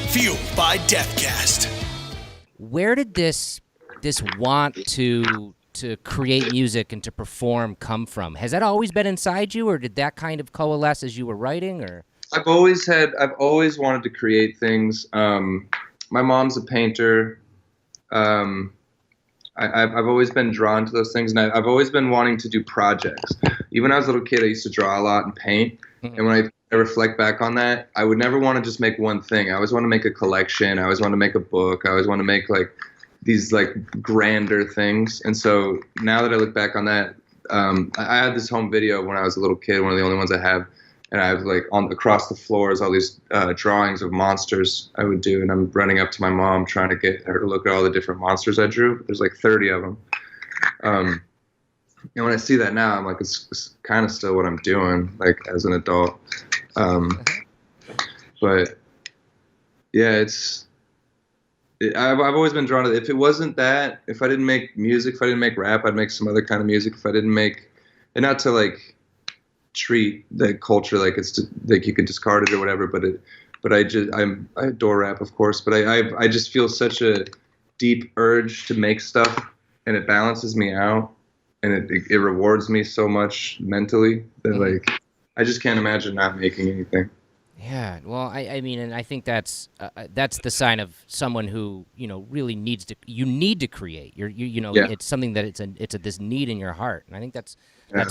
Fueled by Deathcast. Where did this want to create music and to perform come from? Has that always been inside you, or did that kind of coalesce as you were writing? Or I've always wanted to create things. My mom's a painter. I've always been drawn to those things, and I've always been wanting to do projects. Even when I was a little kid, I used to draw a lot and paint. And when I reflect back on that, I would never want to just make one thing. I always want to make a collection. I always want to make a book. I always want to make like these like grander things. And so now that I look back on that, I had this home video when I was a little kid, one of the only ones I have. And I have like across the floors all these drawings of monsters I would do, and I'm running up to my mom trying to get her to look at all the different monsters I drew. There's like 30 of them. And when I see that now, I'm like, it's kind of still what I'm doing, like as an adult. But yeah, I've always been drawn to it. If it wasn't that, if I didn't make music, if I didn't make rap, I'd make some other kind of music. If I didn't make, and not to like treat the culture like it's like you could discard it or whatever, but I adore rap, of course, but I just feel such a deep urge to make stuff, and it balances me out, and it rewards me so much mentally that like I just can't imagine not making anything. yeah, well, I mean, and I think that's the sign of someone who really needs to. You need to create. It's something that it's this need in your heart, and I think that's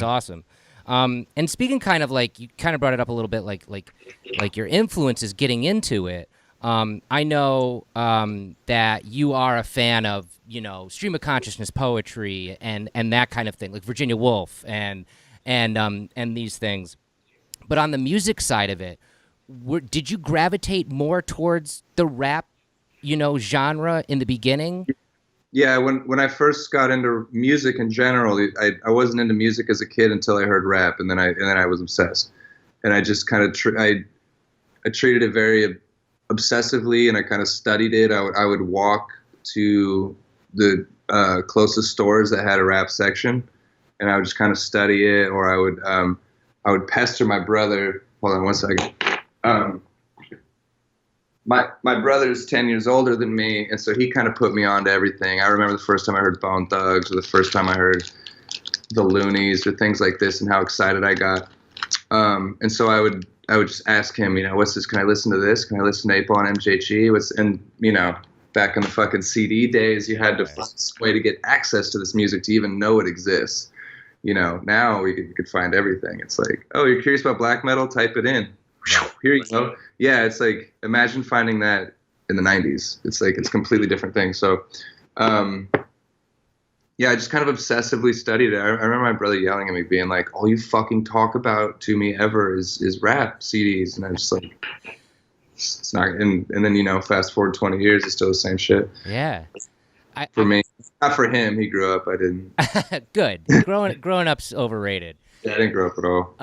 awesome. And speaking kind of like, you kind of brought it up a little bit, like your influence is getting into it. I know that you are a fan of, stream of consciousness poetry and that kind of thing, like Virginia Woolf and these things. But on the music side of it, did you gravitate more towards the rap, genre in the beginning? Yeah, when I first got into music in general, I wasn't into music as a kid until I heard rap, and then I was obsessed, and I just kind of I treated it very obsessively, and I kind of studied it. I would walk to the closest stores that had a rap section, and I would just kind of study it, or I would pester my brother. Hold on one second. My brother's 10 years older than me, and so he kind of put me on to everything. I remember the first time I heard Bone Thugs, or the first time I heard the Loonies, or things like this, and how excited I got. And so I would just ask him, what's this? Can I listen to this? Can I listen to 8-Ball and MJG? Back in the fucking CD days, you had to find a way to get access to this music to even know it exists. Now you could find everything. It's like, oh, you're curious about black metal? Type it in. Here you go. Yeah, it's like, imagine finding that in the 90s. It's like, it's a completely different thing. So, yeah, I just kind of obsessively studied it. I remember my brother yelling at me, being like, all you fucking talk about to me ever is rap CDs. And I was just like, it's not, and then, fast forward 20 years, it's still the same shit. Yeah. For me, not for him. He grew up. I didn't. Good. Growing up's overrated. Yeah, I didn't grow up at all.